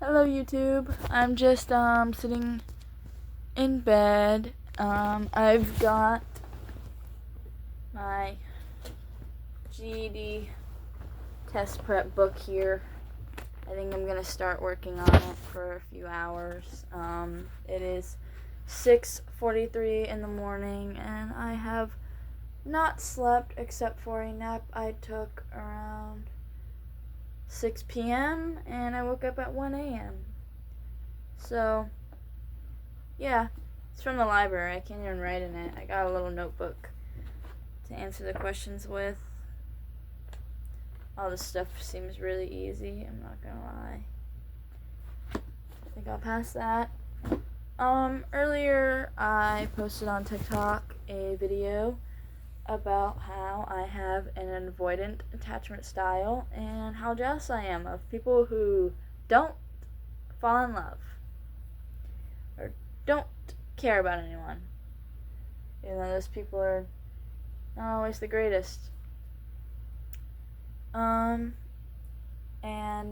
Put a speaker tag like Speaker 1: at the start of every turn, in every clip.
Speaker 1: Hello YouTube. I'm just sitting in bed. I've got my GED test prep book here. I think I'm gonna start working on it for a few hours. It is 6:43 in the morning and I have not slept except for a nap I took around 6 p.m. and I woke up at 1 a.m. So, yeah, it's from the library. I can't even write in it. I got a little notebook to answer the questions with. All this stuff seems really easy, I'm not gonna lie. I think I'll pass that. Earlier I posted on TikTok a video about how I have an avoidant attachment style and how jealous I am of people who don't fall in love or don't care about anyone. Even though those people are not always the greatest. And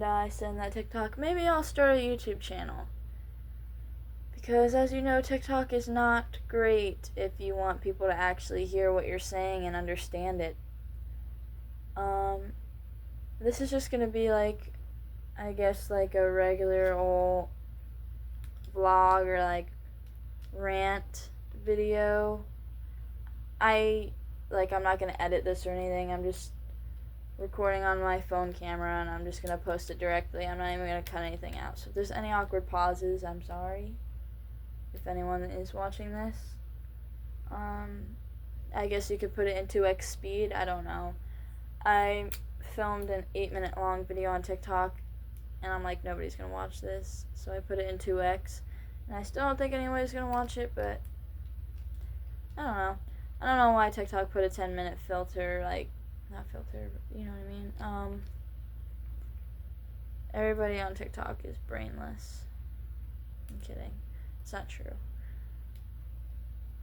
Speaker 1: I said in that TikTok, maybe I'll start a YouTube channel. Because as you know, TikTok is not great if you want people to actually hear what you're saying and understand it. This is just gonna be like, I guess, like a regular old vlog or like rant video. I'm not gonna edit this or anything. I'm just recording on my phone camera and I'm just gonna post it directly. I'm not even gonna cut anything out. So if there's any awkward pauses, I'm sorry. If anyone is watching this, I guess you could put it in 2x speed. I don't know. I filmed an 8-minute long video on TikTok and I'm like, nobody's gonna watch this, so I put it in 2x and I still don't think anybody's gonna watch it, but I don't know why TikTok put a 10-minute filter, like, not filter, but you know what I mean. Everybody on TikTok is brainless. I'm kidding. It's not true.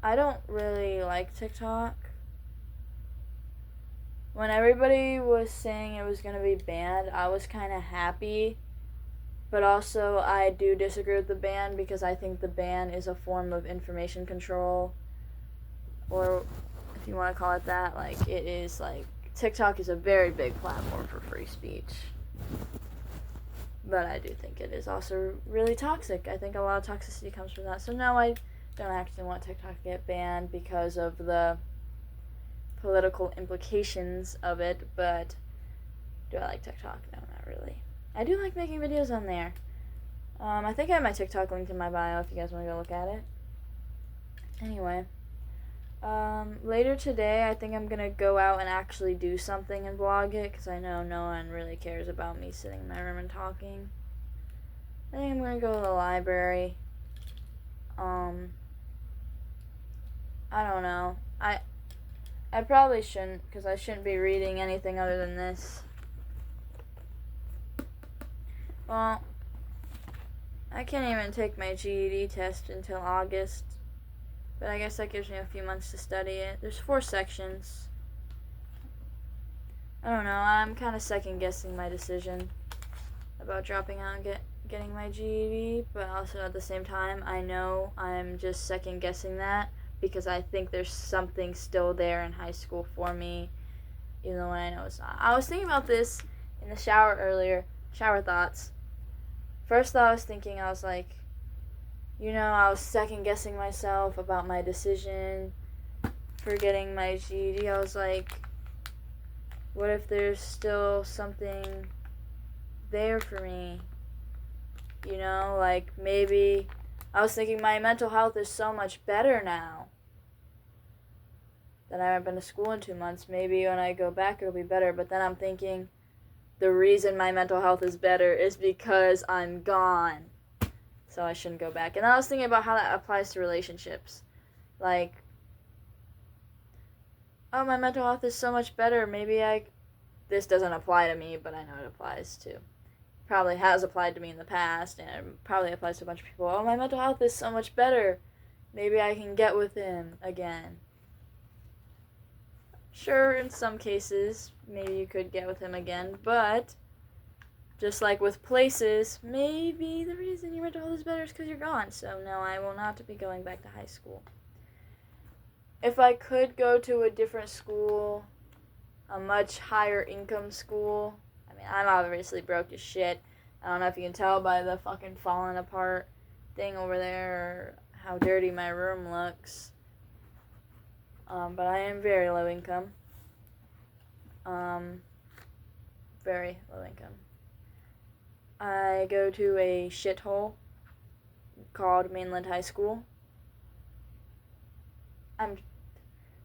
Speaker 1: I don't really like TikTok. When everybody was saying it was gonna be banned, I was kind of happy. But also, I do disagree with the ban because I think the ban is a form of information control. Or, if you want to call it that, like, it is, like, TikTok is a very big platform for free speech. But I do think it is also really toxic. I think a lot of toxicity comes from that. So no, I don't actually want TikTok to get banned because of the political implications of it, but do I like TikTok? No, not really. I do like making videos on there. I think I have my TikTok linked in my bio if you guys want to go look at it. Anyway, later today I think I'm gonna go out and actually do something and vlog it because I know no one really cares about me sitting in my room and talking. I think I'm gonna go to the library. I don't know. I probably shouldn't, because I shouldn't be reading anything other than this. Well, I can't even take my GED test until August, but I guess that gives me a few months to study it. There's 4 sections. I don't know, I'm kind of second guessing my decision about dropping out and getting my GED, but also at the same time, I know I'm just second guessing that because I think there's something still there in high school for me, even though I know it's not. I was thinking about this in the shower earlier, shower thoughts. First thought I was thinking, I was like, I was second guessing myself about my decision for getting my GED. I was like, what if there's still something there for me? Like maybe I was thinking my mental health is so much better now that I haven't been to school in 2 months. Maybe when I go back it'll be better, but then I'm thinking the reason my mental health is better is because I'm gone. So I shouldn't go back. And I was thinking about how that applies to relationships. Like, oh, my mental health is so much better. Maybe this doesn't apply to me, but I know it applies to. Probably has applied to me in the past, and it probably applies to a bunch of people. Oh, my mental health is so much better. Maybe I can get with him again. Sure, in some cases, maybe you could get with him again, but just like with places, maybe the reason your mental health is better is because you're gone. So no, I will not be going back to high school. If I could go to a different school, a much higher income school, I mean, I'm obviously broke as shit. I don't know if you can tell by the fucking falling apart thing over there or how dirty my room looks. But I am very low income. Very low income. I go to a shithole called Mainland High School.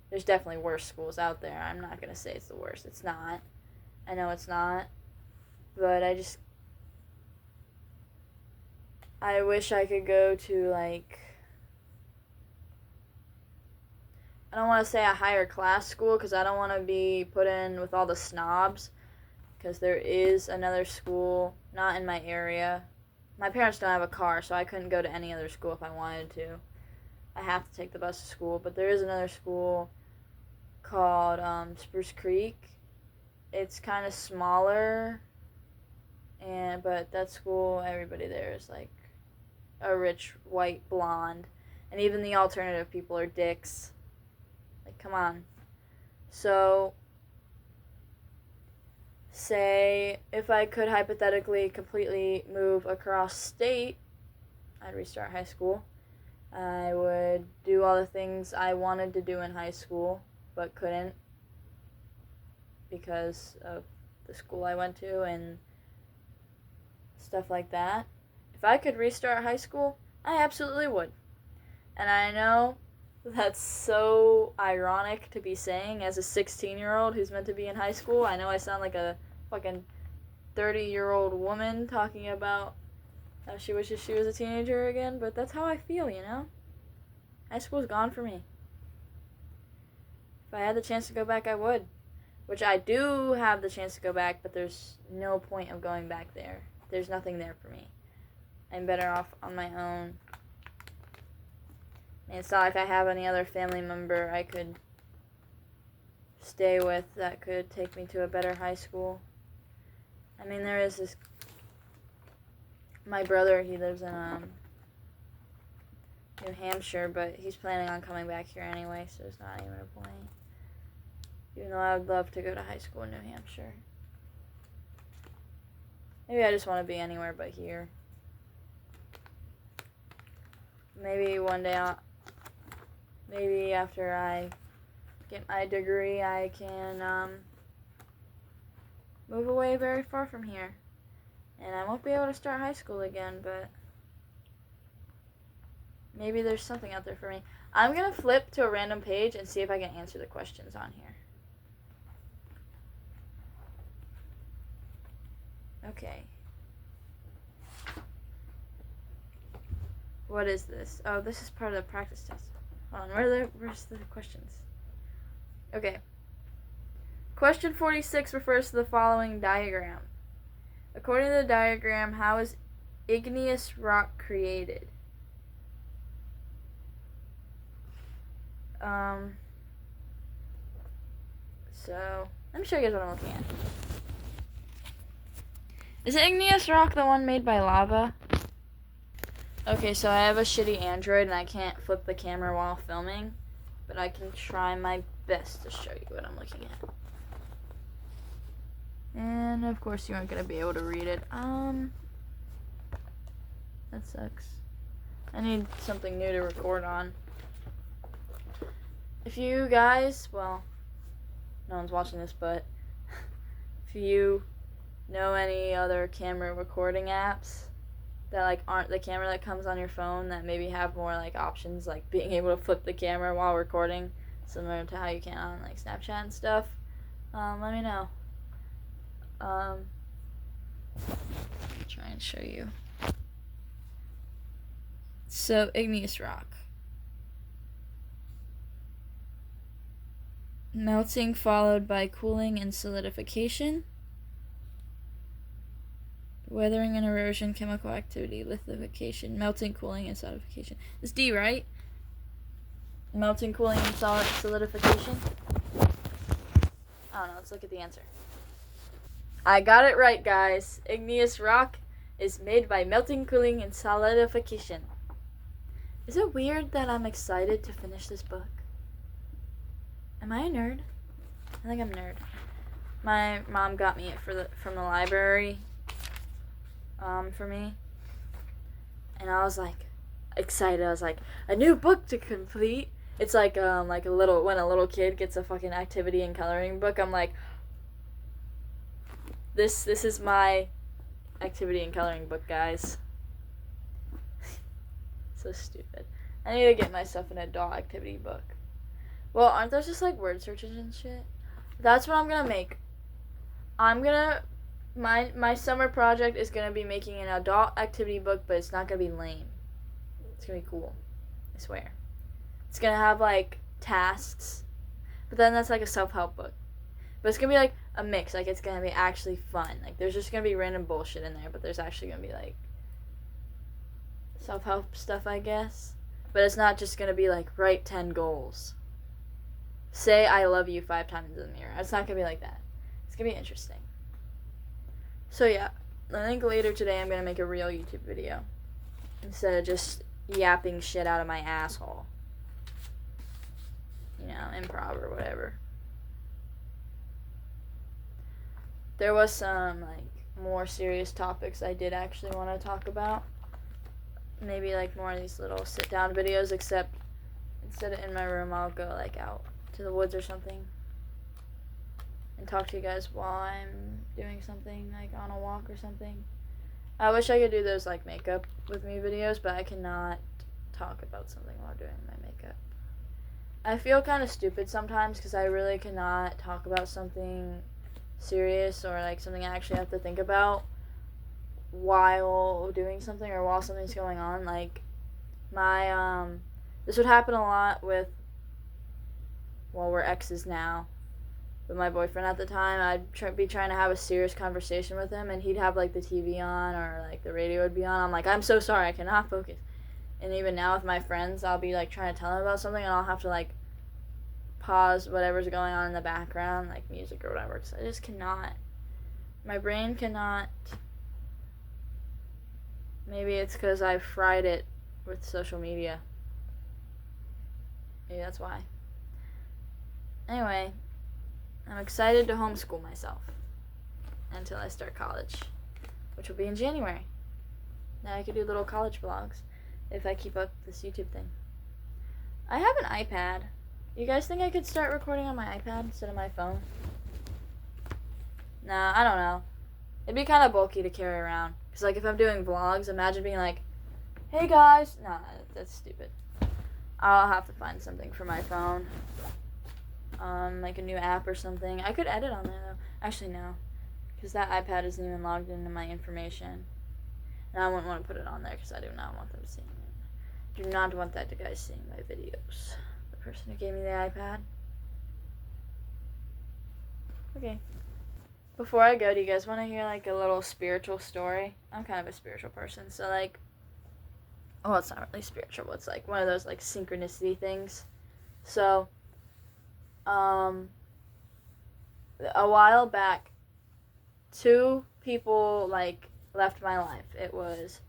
Speaker 1: There's definitely worse schools out there. I'm not going to say it's the worst. It's not. I know it's not. But I wish I could go to, like, I don't want to say a higher class school because I don't want to be put in with all the snobs, because there is another school, not in my area. My parents don't have a car, so I couldn't go to any other school if I wanted to. I have to take the bus to school, but there is another school called Spruce Creek. It's kind of smaller, but that school, everybody there is like a rich white blonde, and even the alternative people are dicks. Like, come on. So, say if I could hypothetically completely move across state, I'd restart high school. I would do all the things I wanted to do in high school but couldn't because of the school I went to and stuff like that. If I could restart high school, I absolutely would. And I know that's so ironic to be saying as a 16-year-old who's meant to be in high school. I know I sound like a fucking 30-year-old woman talking about how she wishes she was a teenager again, but that's how I feel, you know? High school's gone for me. If I had the chance to go back, I would. Which I do have the chance to go back, but there's no point of going back there. There's nothing there for me. I'm better off on my own. And it's not like I have any other family member I could stay with that could take me to a better high school. I mean, there is this... My brother, he lives in New Hampshire, but he's planning on coming back here anyway, so it's not even a point. Even though I would love to go to high school in New Hampshire. Maybe I just want to be anywhere but here. Maybe one day maybe after I get my degree, I can move away very far from here. And I won't be able to start high school again, but maybe there's something out there for me. I'm going to flip to a random page and see if I can answer the questions on here. Okay. What is this? Oh, this is part of the practice test. Hold on, where's the questions? Okay. Question 46 refers to the following diagram. According to the diagram, how is igneous rock created? So, let me show you guys what I'm looking at. Is igneous rock the one made by lava? Okay, so I have a shitty Android and I can't flip the camera while filming, but I can try my best to show you what I'm looking at. And of course you aren't gonna be able to read it. That sucks. I need something new to record on. If you guys, well, no one's watching this, but if you know any other camera recording apps that like aren't the camera that comes on your phone that maybe have more like options, like being able to flip the camera while recording, similar to how you can on like Snapchat and stuff, let me know. Let me try and show you. So, igneous rock. Melting followed by cooling and solidification. Weathering and erosion, chemical activity, lithification, melting, cooling, and solidification. It's D, right? Melting, cooling, and solidification? I don't know, let's look at the answer. I got it right, guys. Igneous rock is made by melting, cooling, and solidification. Is it weird that I'm excited to finish this book? Am I a nerd? I think I'm a nerd. My mom got me it from the library for me. And I was like excited. I was like, a new book to complete. It's like when a little kid gets a fucking activity and coloring book. I'm like, this is my activity and coloring book, guys. So stupid. I need to get myself an adult activity book. Well, aren't those just like word searches and shit? That's what I'm gonna make. My summer project is gonna be making an adult activity book, but it's not gonna be lame. It's gonna be cool. I swear. It's gonna have like tasks, but then that's like a self-help book. But it's gonna be like a mix. Like it's gonna be actually fun. Like there's just gonna be random bullshit in there, but there's actually gonna be like self-help stuff, I guess. But it's not just gonna be like write 10 goals. Say I love you 5 times in the mirror. It's not gonna be like that. It's gonna be interesting. So yeah, I think later today I'm gonna make a real YouTube video instead of just yapping shit out of my asshole. You know, improv or whatever. There was some like more serious topics I did actually want to talk about. Maybe like more of these little sit down videos, except instead of in my room I'll go like out to the woods or something and talk to you guys while I'm doing something, like on a walk or something. I wish I could do those like makeup with me videos, but I cannot talk about something while doing my makeup. I feel kind of stupid sometimes because I really cannot talk about something serious or like something I actually have to think about while doing something or while something's going on. Like my this would happen a lot with, well, we're exes now, with my boyfriend at the time. I'd be trying to have a serious conversation with him, and he'd have like the TV on or like the radio would be on. I'm like, I'm so sorry, I cannot focus. And even now with my friends, I'll be like trying to tell them about something, and I'll have to like pause whatever's going on in the background, like music or whatever, because I just cannot. My brain cannot. Maybe it's because I fried it with social media. Maybe that's why. Anyway, I'm excited to homeschool myself until I start college, which will be in January. Now I could do little college vlogs if I keep up this YouTube thing. I have an iPad. You guys think I could start recording on my iPad instead of my phone? Nah, I don't know. It'd be kind of bulky to carry around. Because, like, if I'm doing vlogs, imagine being like, hey guys. Nah, that's stupid. I'll have to find something for my phone. Like a new app or something. I could edit on there, though. Actually, no. Because that iPad isn't even logged into my information. And I wouldn't want to put it on there because I do not want them seeing it. Do not want that guys seeing my videos. The person who gave me the iPad. Okay. Before I go, do you guys want to hear, like, a little spiritual story? I'm kind of a spiritual person, so, like, well, it's not really spiritual, but it's, like, one of those, like, synchronicity things. So, a while back, 2 people, like, left my life. It was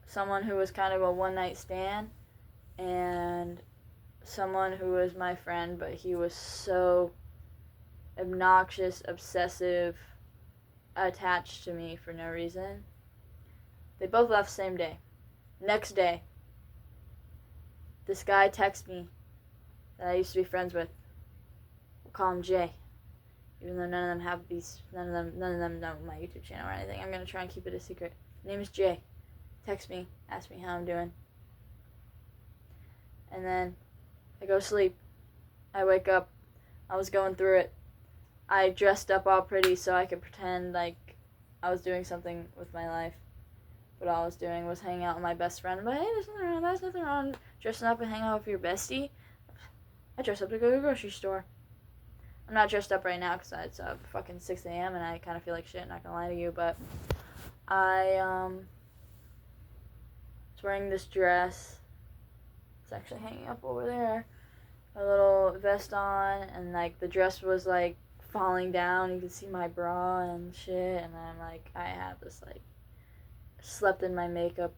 Speaker 1: someone who was kind of a one-night stand, and someone who was my friend, but he was so obnoxious, obsessive, attached to me for no reason. They both left the same day. Next day, this guy texted me that I used to be friends with. We'll call him Jay. Even though none of them know my YouTube channel or anything. I'm gonna try and keep it a secret. His name is Jay. Text me, ask me how I'm doing. And then I go to sleep. I wake up. I was going through it. I dressed up all pretty so I could pretend like I was doing something with my life. But all I was doing was hanging out with my best friend. But hey, there's nothing wrong dressing up and hanging out with your bestie. I dressed up to go to the grocery store. I'm not dressed up right now because it's fucking 6 a.m. and I kind of feel like shit, not gonna lie to you. But I was wearing this dress. It's actually hanging up over there. A little vest on, and like the dress was like falling down. You can see my bra and shit, and I'm like, I have this, like, slept in my makeup,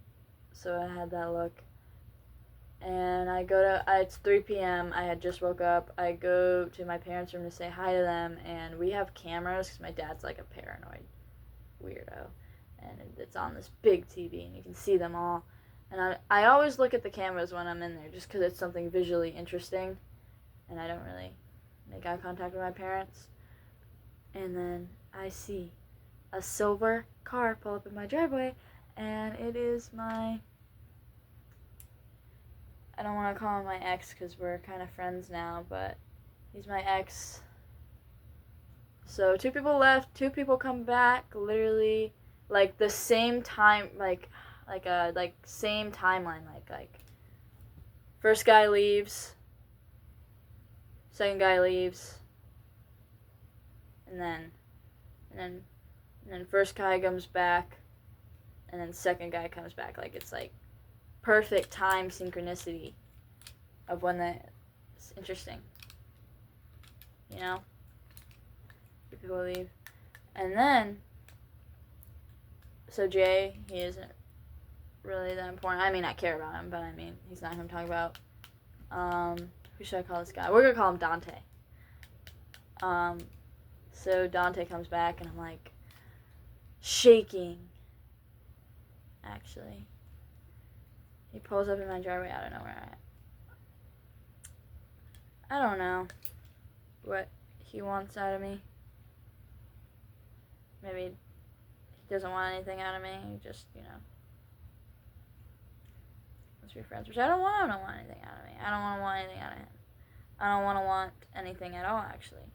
Speaker 1: so I had that look. And I go to, it's 3 p.m., I had just woke up, I go to my parents' room to say hi to them, and we have cameras, because my dad's like a paranoid weirdo, and it's on this big TV, and you can see them all, and I always look at the cameras when I'm in there, just because it's something visually interesting, and I don't really make eye contact with my parents, and then I see a silver car pull up in my driveway, and it is my, I don't want to call him my ex because we're kind of friends now, but he's my ex. So 2 people left, 2 people come back, literally, like, the same time, like same timeline, like, first guy leaves, second guy leaves, and then first guy comes back, and then second guy comes back, like, it's, like, perfect time synchronicity of when it's interesting, you know? People leave. And then, so Jay, he isn't really that important. I mean, I care about him, but I mean, he's not who I'm talking about. Who should I call this guy? We're gonna call him Dante. So Dante comes back, and I'm like, shaking, actually. He pulls up in my driveway out of nowhere. I don't know what he wants out of me. Maybe he doesn't want anything out of me. He just, let's be friends. Which I don't want. I don't want anything out of me. I don't want to want anything out of him. I don't want to want anything at all, actually,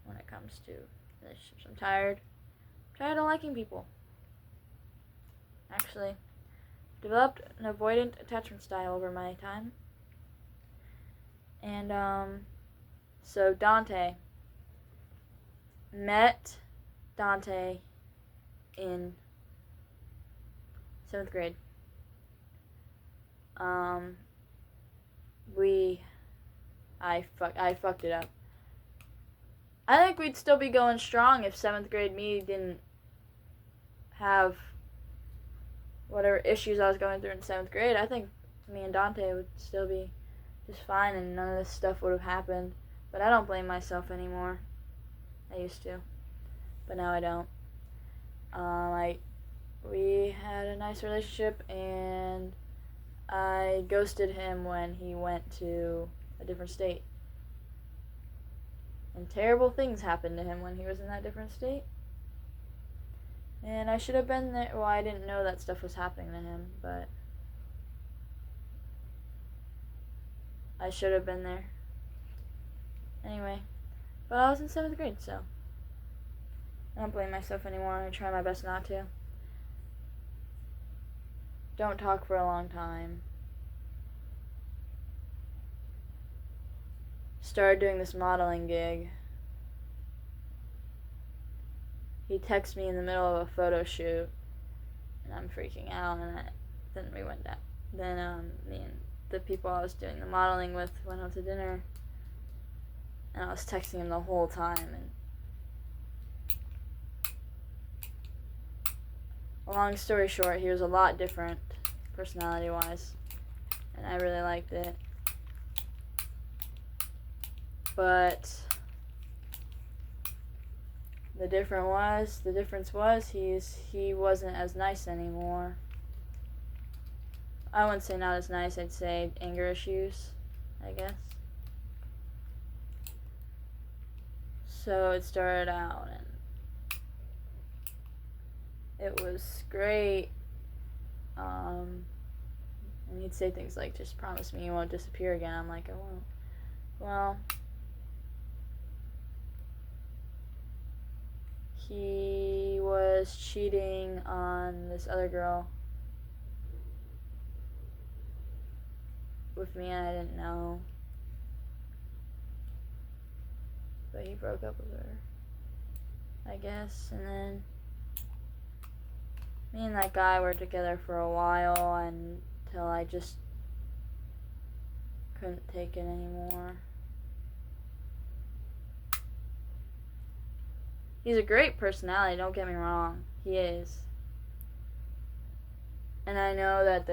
Speaker 1: when it comes to relationships. I'm tired of liking people. Actually, developed an avoidant attachment style over my time. And, so Dante, met Dante in 7th grade. I fucked it up. I think we'd still be going strong if 7th grade me didn't have whatever issues I was going through in 7th grade. I think me and Dante would still be just fine and none of this stuff would have happened. But I don't blame myself anymore. I used to. But now I don't. We had a nice relationship, and I ghosted him when he went to a different state. And terrible things happened to him when he was in that different state. And I should have been there. Well, I didn't know that stuff was happening to him, but I should have been there. Anyway, but I was in 7th grade, so I don't blame myself anymore. I try my best not to. Don't talk for a long time. Started doing this modeling gig. He texts me in the middle of a photo shoot, and I'm freaking out, and then we went down. Then me and the people I was doing the modeling with went out to dinner, and I was texting him the whole time, and long story short, he was a lot different personality-wise, and I really liked it. But the difference was he wasn't as nice anymore. I wouldn't say not as nice, I'd say anger issues, I guess. So it started out, and it was great. And he'd say things like, just promise me you won't disappear again. I'm like, I won't. Well, he was cheating on this other girl with me, and I didn't know. But he broke up with her, I guess. And then me and that guy were together for a while until I just couldn't take it anymore. He's a great personality, don't get me wrong. He is. And I know that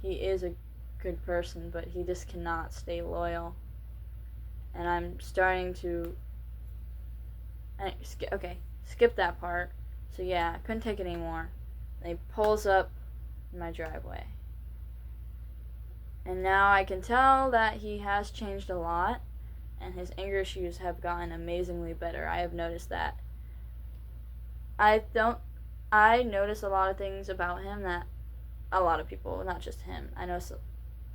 Speaker 1: he is a good person, but he just cannot stay loyal. And I'm starting to, skip that part. So yeah, I couldn't take it anymore. And he pulls up in my driveway. And now I can tell that he has changed a lot, and his anger issues have gotten amazingly better. I have noticed that. I notice a lot of things about him that a lot of people, not just him, I know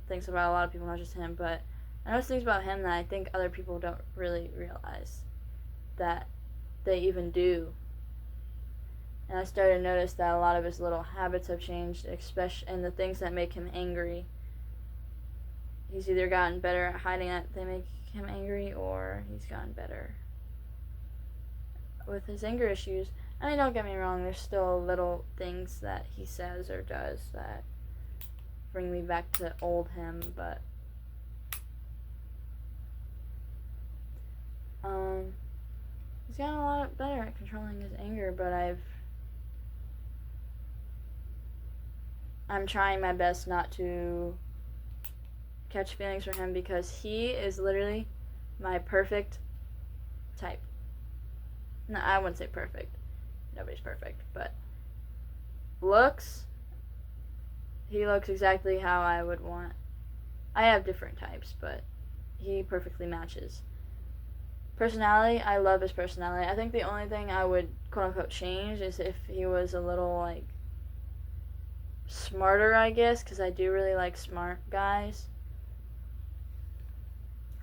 Speaker 1: things about a lot of people, not just him, but I notice things about him that I think other people don't really realize that they even do. And I started to notice that a lot of his little habits have changed, especially in the things that make him angry. He's either gotten better at hiding that they make him angry, or he's gotten better with his anger issues. I mean, don't get me wrong, there's still little things that he says or does that bring me back to old him, but he's gotten a lot better at controlling his anger, but I'm trying my best not to catch feelings for him, because he is literally my perfect type. No, I wouldn't say perfect. Nobody's perfect, but he looks exactly how I would want. I have different types, but he perfectly matches. Personality, I love his personality. I think the only thing I would quote unquote change is if he was a little like smarter, I guess, because I do really like smart guys.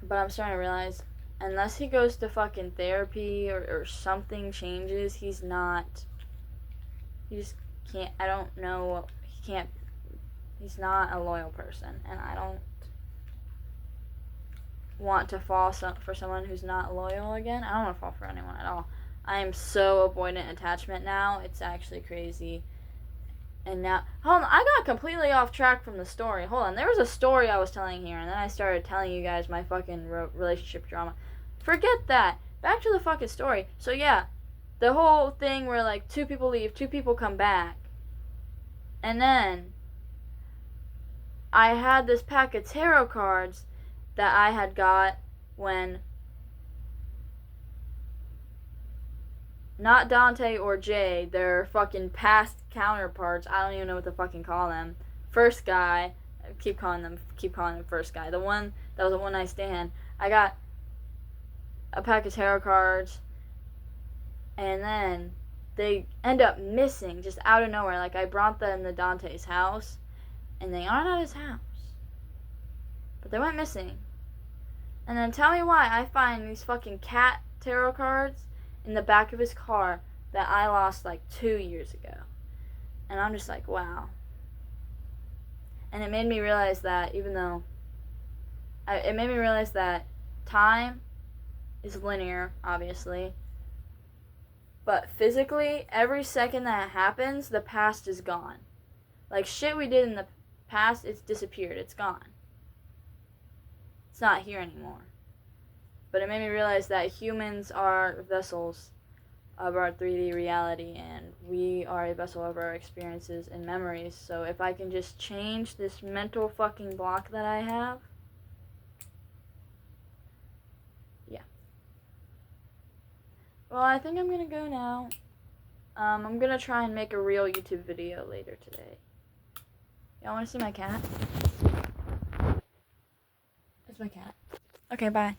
Speaker 1: But I'm starting to realize, unless he goes to fucking therapy or something changes, he just can't, I don't know, he's not a loyal person, and I don't want to fall for someone who's not loyal again. I don't want to fall for anyone at all. I am so avoidant attachment now, it's actually crazy. And now, hold on, I got completely off track from the story. Hold on, there was a story I was telling here, and then I started telling you guys my fucking relationship drama. Forget that. Back to the fucking story. So yeah, the whole thing where like 2 people leave, 2 people come back. And then I had this pack of tarot cards that I had got when not Dante or Jay, their fucking past counterparts, I don't even know what to fucking call them. First guy, keep calling them first guy. The one that was a one night stand. I got a pack of tarot cards, and then they end up missing just out of nowhere. Like, I brought them to Dante's house, and they aren't at his house, but they went missing. And then tell me why I find these fucking cat tarot cards in the back of his car that I lost like 2 years ago. And I'm just like, wow. And it made me realize that it made me realize that time is linear, obviously. But physically, every second that happens, the past is gone. Like, shit we did in the past, it's disappeared. It's gone. It's not here anymore. But it made me realize that humans are vessels of our 3D reality, and we are a vessel of our experiences and memories. So if I can just change this mental fucking block that I have, yeah. Well, I think I'm gonna go now. I'm gonna try and make a real YouTube video later today. Y'all wanna see my cat? That's my cat. Okay, bye.